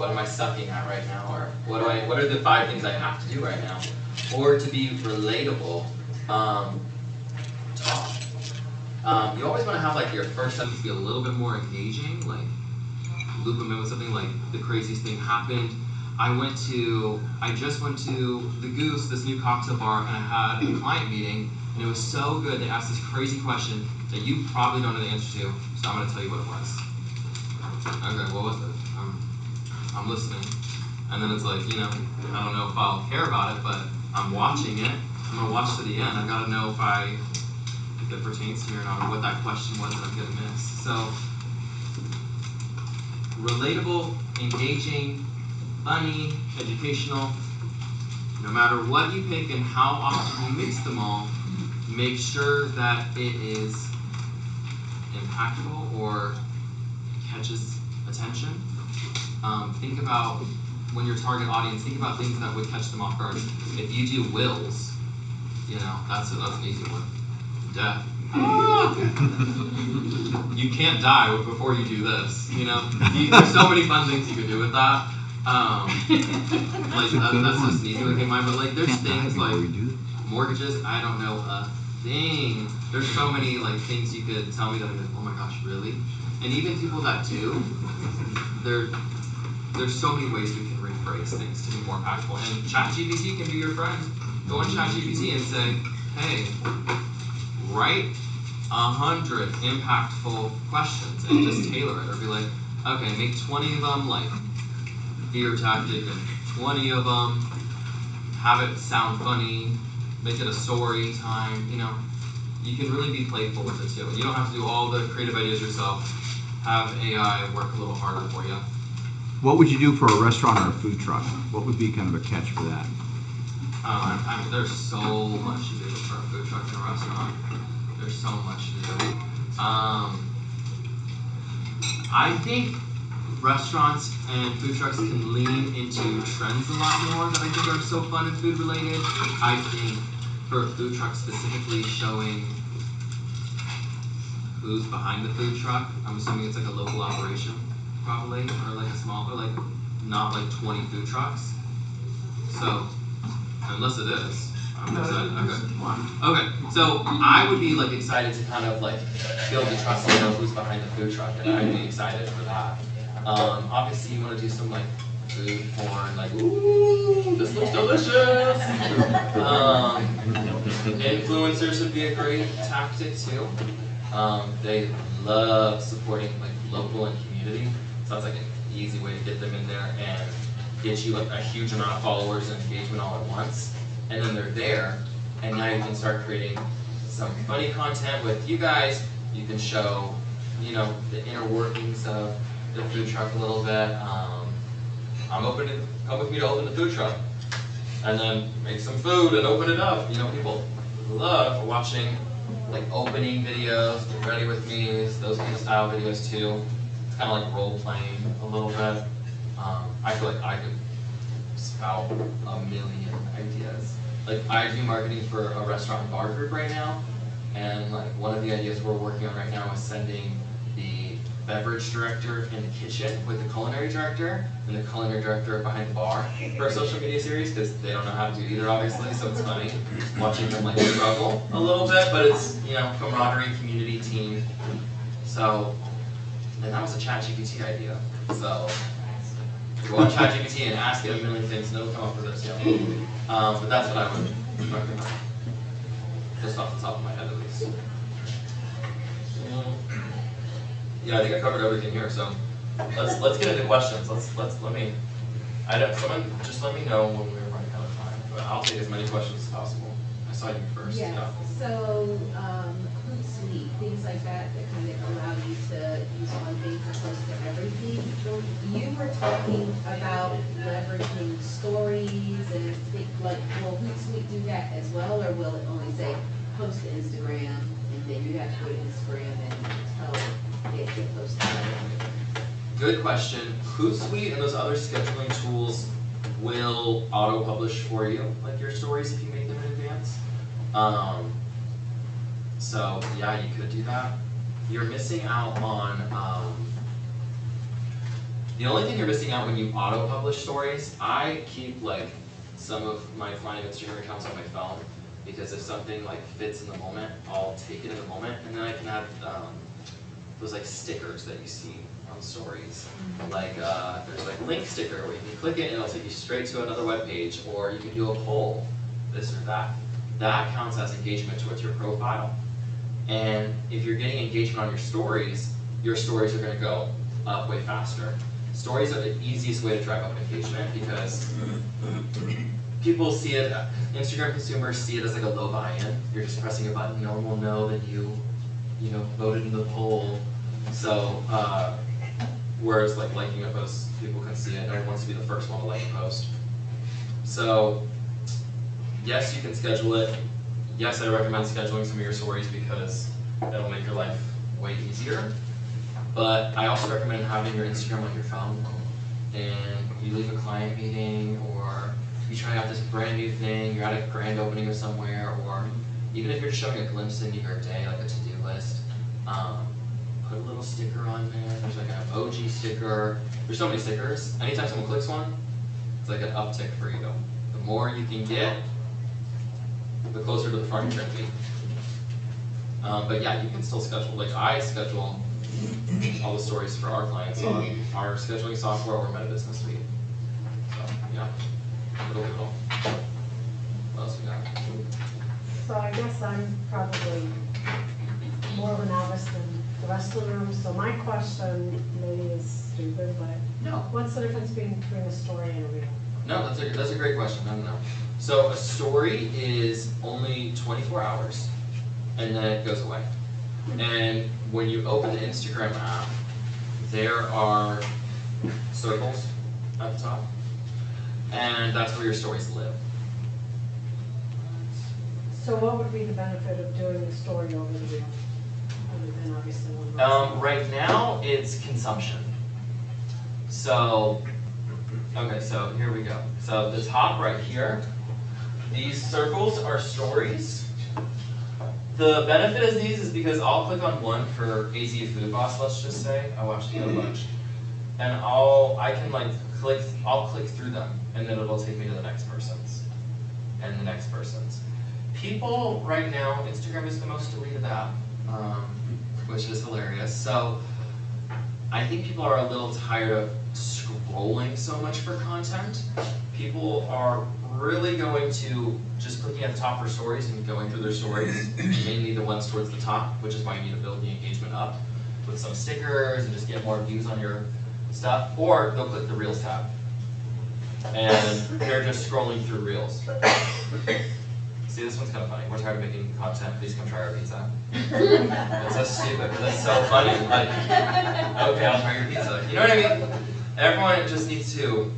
A: am I sucking at right now, or what are the 5 things I have to do right now? Or to be relatable, talk. You always want to have like your first sentence be a little bit more engaging, like loop them in with something like the craziest thing happened. I just went to the Goose, this new cocktail bar, and I had a client meeting, and it was so good. They asked this crazy question that you probably don't know the answer to, so I'm going to tell you what it was. Okay, what was it? I'm listening. And then it's like, I don't know if I'll care about it, but I'm watching it. I'm going to watch to the end. I got to know if it pertains to me or not, or what that question was that I'm going to miss. So, relatable, engaging, funny, educational. No matter what you pick and how often you mix them all, make sure that it is impactful or catches attention. Think about when your target audience, think about things that would catch them off guard. If you do wills, that's an easy one. Death. You can't die before you do this. There's so many fun things you can do with that. Like that's just an easy one in mind. But like there's things like mortgages. I don't know a thing. There's so many like things you could tell me that I'm like, oh my gosh, really? And even people that do, there's so many ways we can rephrase things to be more impactful. And ChatGPT can be your friend. Go on ChatGPT and say, hey, write 100 impactful questions and just tailor it, or be like, okay, make 20 of them like fear tactic and 20 of them have it sound funny, make it a story time, you know. You can really be playful with it too. You don't have to do all the creative ideas yourself. Have AI work a little harder for you.
N: What would you do for a restaurant or a food truck? What would be kind of a catch for that?
A: I mean, there's so much to do for a food truck and a restaurant. There's so much to do. I think restaurants and food trucks can lean into trends a lot more that I think are so fun and food related. I think for a food truck specifically, showing who's behind the food truck. I'm assuming it's like a local operation, probably, or like a small, or like not like 20 food trucks. So, unless it is, I'm excited. Okay, so I would be like excited to kind of like build the trust and know who's behind the food truck, and I'd be excited for that. Obviously, you want to do some like food porn, like ooh, this looks delicious. Influencers would be a great tactic too. They love supporting like local and community. Sounds like an easy way to get them in there and get you like a huge amount of followers and engagement all at once. And then they're there, and now you can start creating some funny content with you guys. You can show, you know, the inner workings of the food truck a little bit. I'm open to, come with me to open the food truck. And then make some food and open it up. You know, people love watching like opening videos, get ready with me, those kind of style videos too. It's kind of like role playing a little bit. I feel like I could spout a million ideas. Like I do marketing for a restaurant and bar group right now, and like one of the ideas we're working on right now is sending the beverage director in the kitchen with the culinary director and the culinary director behind the bar for a social media series, because they don't know how to do either, obviously, so it's funny watching them like struggle a little bit, but it's, you know, camaraderie, community, team. So, and that was a ChatGPT idea. So, go on ChatGPT and ask it a million things, and it'll come up with this, yeah. But that's what I would recommend. Just off the top of my head, at least. Yeah, I think I covered everything here, so let's get into questions. Someone just let me know when we're running out of time, but I'll take as many questions as possible. I saw you first.
B: Yes,
A: Yeah.
B: so, Hootsuite, things like that, that kind of allow you to use one thing as opposed to everything. You were talking about leveraging stories and things like, will Hootsuite do that as well, or will it only say post to Instagram, and then you have to go to Instagram and tell it to post to
A: Good question. Hootsuite and those other scheduling tools will auto-publish for you, like your stories, if you make them in advance. So yeah, you could do that. You're missing out on, the only thing you're missing out when you auto-publish stories, I keep like some of my client Instagram accounts on my phone, because if something like fits in the moment, I'll take it in the moment, and then I can add those like stickers that you see on stories. Like there's like link sticker where you can click it and it'll take you straight to another web page, or you can do a poll, this or that. That counts as engagement towards your profile. And if you're getting engagement on your stories are gonna go up way faster. Stories are the easiest way to drive up engagement, because people see it, Instagram consumers see it as like a low buy-in. You're just pressing a button, no one will know that you voted in the poll. So, whereas like liking a post, people can see it, no one wants to be the first one to like a post. So, yes, you can schedule it. Yes, I recommend scheduling some of your stories because it'll make your life way easier. But I also recommend having your Instagram on your phone, and you leave a client meeting, or you try out this brand new thing, you're at a grand opening of somewhere, or even if you're just showing a glimpse into your day, like a to-do list, put a little sticker on there. There's like an emoji sticker. There's so many stickers. Anytime someone clicks one, it's like an uptick for you. The more you can get, the closer to the front you're gonna be. But yeah, you can still schedule. Like I schedule all the stories for our clients on our scheduling software or Meta Business Suite. So yeah, it'll do it all. What else we got?
L: So I guess I'm probably more of a novice than the rest of the room, so my question maybe is stupid, but
A: No.
L: what's the difference between a story and a reel?
A: No, that's a great question. No. So a story is only 24 hours, and then it goes away. And when you open the Instagram app, there are circles at the top, and that's where your stories live.
L: So what would be the benefit of doing the story over the reel? Other than obviously one.
A: Right now, it's consumption. So, okay, so here we go. So the top right here, these circles are stories. The benefit of these is because I'll click on one for AZ Food Boss, let's just say. I watched the other bunch. And I'll click through them, and then it'll take me to the next person's, and the next person's. People right now, Instagram is the most deleted app, which is hilarious. So I think people are a little tired of scrolling so much for content. People are really going to just clicking at the top for stories and going through their stories, mainly the ones towards the top, which is why you need to build the engagement up with some stickers and just get more views on your stuff. Or they'll click the Reels tab, and they're just scrolling through Reels. See, this one's kind of funny. We're tired of making content. Please come try our pizza. It's so stupid, but that's so funny. Like, okay, I'll try your pizza. You know what I mean? Everyone just needs to.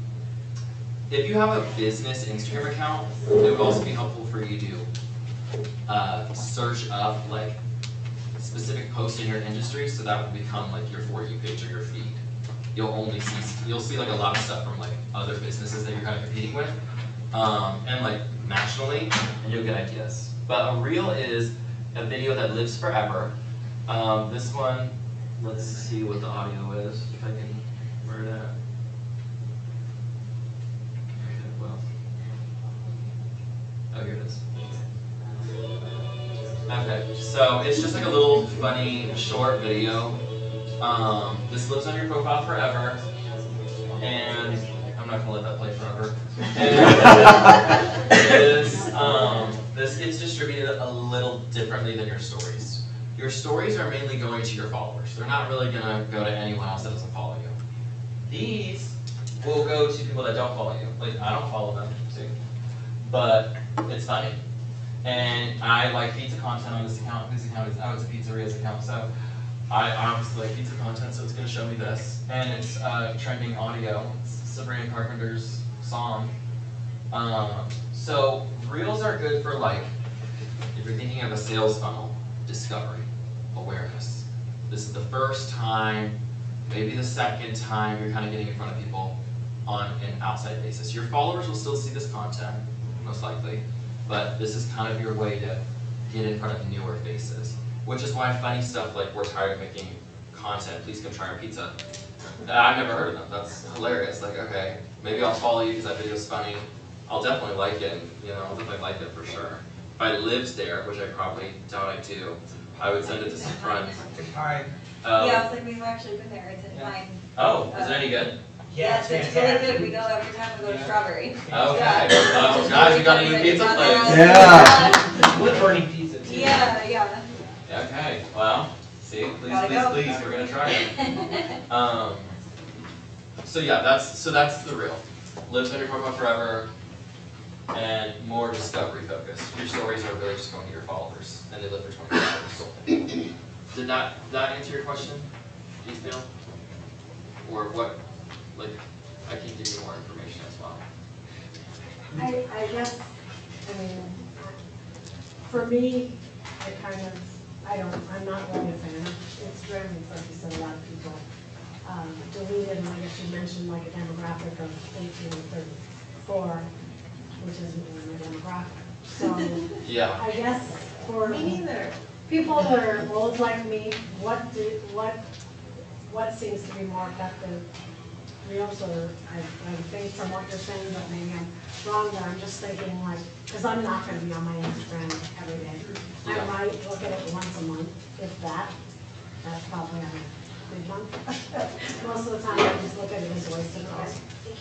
A: If you have a business Instagram account, it would also be helpful for you to search up like specific posts in your industry, so that would become like your For You page or your feed. You'll see like a lot of stuff from like other businesses that you're kind of competing with, and like nationally, and you'll get ideas. But a reel is a video that lives forever. This one, let's see what the audio is, if I can, where it at? Oh, here it is. Okay, so it's just like a little funny short video. This lives on your profile forever, and I'm not gonna let that play forever. And this gets distributed a little differently than your stories. Your stories are mainly going to your followers. They're not really gonna go to anyone else that doesn't follow you. These will go to people that don't follow you. Like, I don't follow them, see? But it's funny. And I like pizza content on this account. This account is, it's a pizzeria's account. So I obviously like pizza content, so it's gonna show me this. And it's trending audio. It's Sabrina Carpenter's song. So reels are good for like, if you're thinking of a sales funnel, discovery, awareness. This is the first time, maybe the second time you're kind of getting in front of people on an outside basis. Your followers will still see this content, most likely, but this is kind of your way to get in front of newer faces. Which is why funny stuff like, we're tired of making content, please come try our pizza. I've never heard of them, that's hilarious. Like, okay, maybe I'll follow you because that video's funny. I'll definitely like it, I'll definitely like it for sure. If I lived there, which I probably doubt I do, I would send it to some friends.
F: Hi.
G: Yeah, I was like, we've actually been there, it's fine.
A: Oh, is it any good?
G: Yes, it's really good, we go every time we go to Strawberry.
A: Okay, guys, you got a new pizza place.
N: Yeah.
F: Wood burning pizza too.
G: Yeah.
A: Okay, well, see, please, we're gonna try it. So yeah, that's the reel. Lives on your profile forever, and more discovery focused. Your stories are really just going to your followers, and they live for 24 hours. Did that answer your question, Eastdale? Or what, like, I can give you more information as well.
L: I guess, for me, it kind of, I'm not really a fan of Instagram. It's like you said, a lot of people delete it, and I guess you mentioned like a demographic of 18 to 34, which isn't really my demographic. So
A: Yeah.
L: I guess for
K: Me neither.
L: people that are old like me, what seems to be more effective? Reels, or I think from what you're saying, but maybe I'm wrong there. I'm just thinking like, because I'm not going to be on my Instagram every day. I might look at it once a month, if that. That's probably a big one. Most of the time, I just look at it as a waste of time.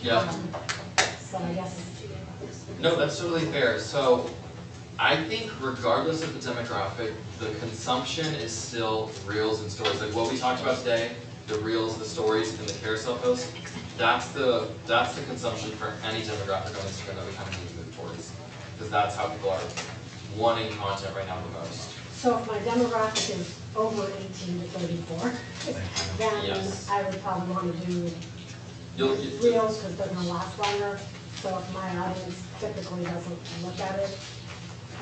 A: Yeah.
L: So I guess.
A: No, that's totally fair. So I think regardless of the demographic, the consumption is still reels and stories. Like what we talked about today, the reels, the stories, and the carousel posts, that's the consumption for any demographic on Instagram that we kind of need to move towards. Because that's how people are wanting content right now the most.
L: So if my demographic is over 18 to 34, then
A: Yes.
L: I would probably want to do
A: You'll-
L: reels because they're gonna last longer. So if my audience typically doesn't look at it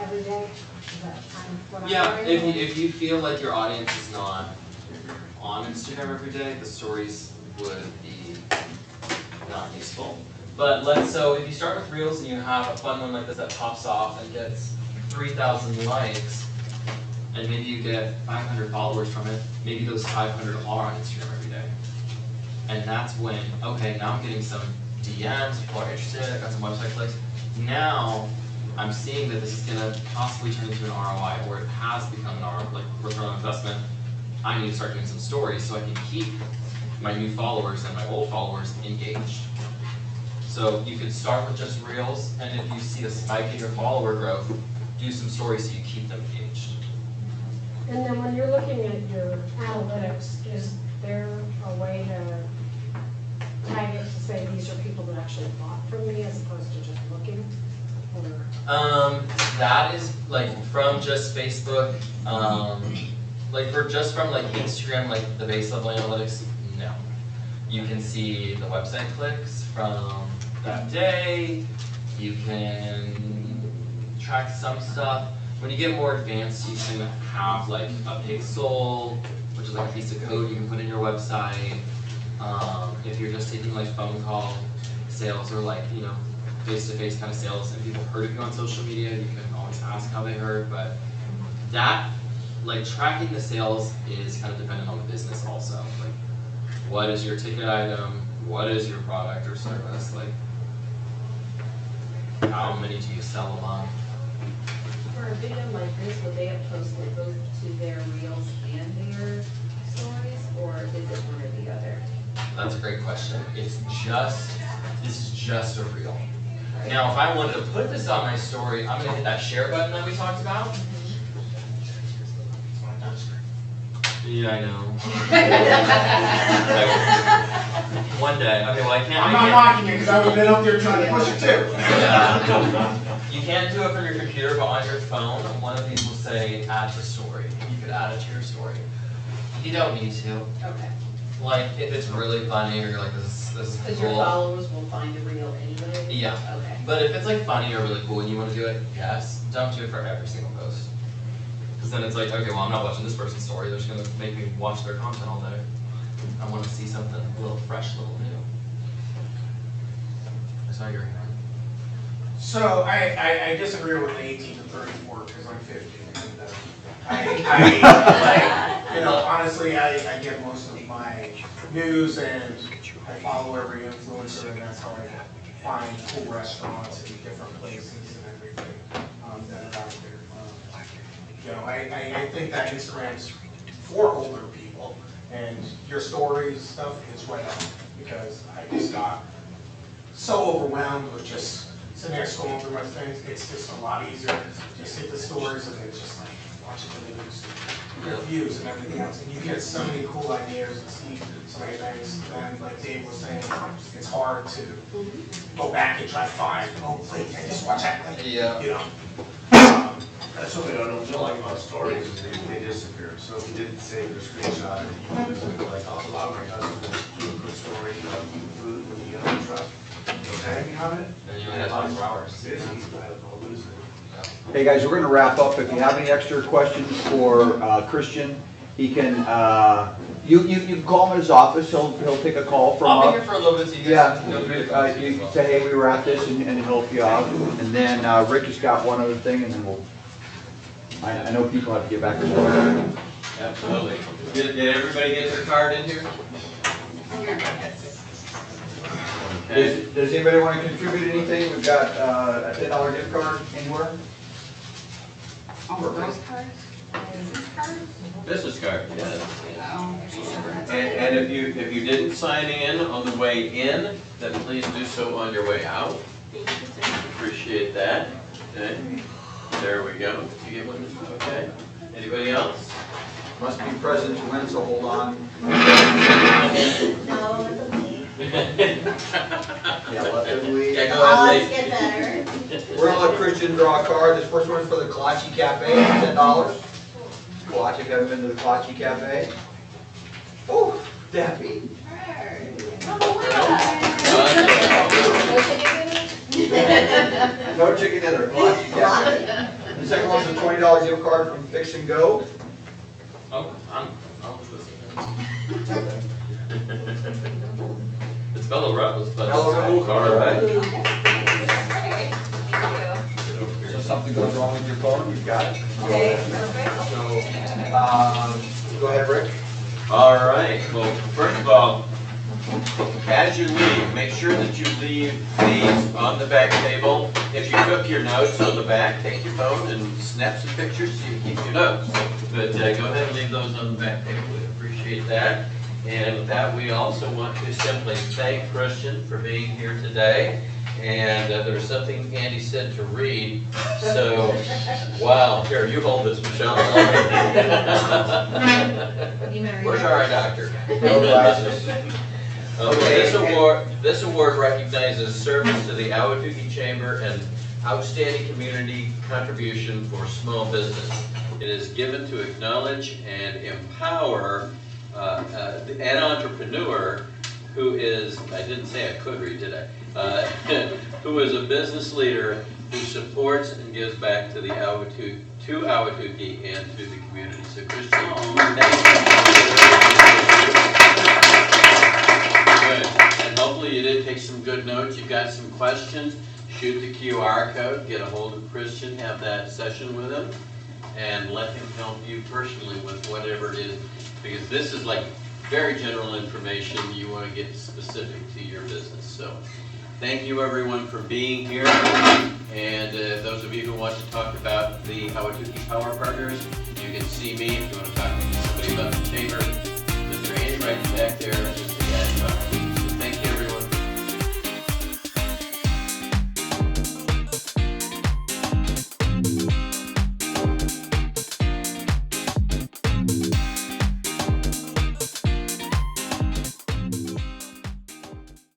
L: every day, is that kind of what I'm
A: Yeah,
L: hearing?
A: if you feel like your audience is not on Instagram every day, the stories would be not useful. But so if you start with reels and you have a fun one like this that pops off and gets 3,000 likes, and maybe you get 500 followers from it, maybe those 500 are on Instagram every day. And that's when, okay, now I'm getting some DMs, people are interested, I got some website clicks. Now, I'm seeing that this is gonna possibly turn into an ROI, or it has become an ROI, like return on investment. I need to start doing some stories so I can keep my new followers and my old followers engaged. So you could start with just reels, and if you see a spike in your follower growth, do some stories so you keep them engaged.
L: And then when you're looking at your analytics, is there a way to tag it to say these are people that actually bought from me as opposed to just looking? Or
A: That is like from just Facebook, like from like Instagram, like the base level analytics, no. You can see the website clicks from that day, you can track some stuff. When you get more advanced, you can have like a pixel, which is like a piece of code you can put in your website. If you're just taking like phone call sales or like, you know, face-to-face kind of sales and people heard of you on social media, you can always ask how they heard, but that, like tracking the sales is kind of dependent on the business also. Like, what is your ticket item? What is your product or service? Like, how many do you sell a month?
B: For a video like this, would they have posted both to their reels and their stories, or is it one or the other?
A: That's a great question. This is just a reel. Now, if I wanted to put this on my story, I'm gonna hit that share button that we talked about. Yeah, I know. One day. Okay, well I can't.
J: I'm not mocking you because I would've been up there trying to push it too.
A: Yeah. You can't do it from your computer, but on your phone, one of these will say add to story. You could add it to your story. You don't need to.
B: Okay.
A: Like if it's really funny or you're like this is
B: Because
A: cool.
B: your followers will find a reel anyway?
A: Yeah.
B: Okay.
A: But if it's like funny or really cool and you want to do it, yes. Don't do it for every single post. Because then it's like, okay, well I'm not watching this person's story. They're just gonna make me watch their content all day. I want to see something a little fresh, a little new. I saw your hand.
J: So I disagree with the 18 to 34 because I'm 50. And, like, you know, honestly, I get most of my news and I follow every influencer, and that's how I find cool restaurants in different places and everything that are out there. You know, I think that Instagram's for older people, and your stories stuff is right on, because I just got so overwhelmed with just sitting there scrolling through my things. It's just a lot easier. Just hit the stories and it's just like watching the news, reviews and everything else. And you get so many cool ideas and see so many things. Then, like Dave was saying, it's hard to go back and try to find, oh, wait, I just watch that. Like,
A: Yeah.
J: you know.
I: That's what I don't like about stories, is they disappear. So if you didn't save the screenshot, and you use it, like a lot of my customers do a good story about food with the truck. Tagging on it.
A: And you only have 24 hours.
I: It's easy, I'll lose it.
N: Hey guys, we're gonna wrap up. If you have any extra questions for Christian, he can, you can call him at his office. He'll take a call from.
A: I'll be here for a little bit so you guys can go through the
N: Yeah, you can say, hey, we were at this, and he'll help you out. And then Rick has got one other thing, and then we'll. I know people have to get back to work.
A: Absolutely. Did everybody get their card in here?
N: Does anybody want to contribute anything? We've got a $10 gift card anywhere.
C: Oh, those cards?
M: Business card, yes. And if you didn't sign in on the way in, then please do so on your way out. Appreciate that. Okay. There we go. You get one? Okay. Anybody else?
N: Must be present to win, so hold on.
G: Oh, let them leave.
N: Yeah, let them lead.
M: Yeah, go
G: Odds
M: ahead,
G: get better.
N: We're gonna let Christian draw a card. This first one's for the Kolache Cafe, $10. Kolache, have you been to the Kolache Cafe? Oh, Daffy. No chicken dinner, Kolache Cafe. The second one's a $20 gift card from Fix and Go.
M: Oh, I'll twist it. It's Bella Rose, but it's a cool card, right?
N: So something goes wrong with your card, we've got it.
G: Okay,
N: So, go ahead, Rick.
M: All right, well, first of all, as you leave, make sure that you leave these on the back table. If you took your notes on the back, take your phone and snap some pictures so you keep your notes. But go ahead and leave those on the back table, we appreciate that. And with that, we also want to simply thank Christian for being here today. And there's something Andy said to read, so, wow, here, you hold this, Michelle. Where's our eye doctor?
N: No glasses.
M: Okay, this award recognizes service to the Ahwatukee Chamber and outstanding community contribution for small business. It is given to acknowledge and empower an entrepreneur who is, I didn't say I could read, did I? Who is a business leader who supports and gives back to the Ahwatukee and to the community. So Christian, good. And hopefully you did take some good notes. You got some questions. Shoot the QR code, get a hold of Christian, have that session with him, and let him help you personally with whatever it is. Because this is like very general information. You want to get specific to your business. So thank you everyone for being here. And those of you who want to talk about the Ahwatukee Power Partners, you can see me if you want to talk to somebody about the chamber. Mr. Andy right back there.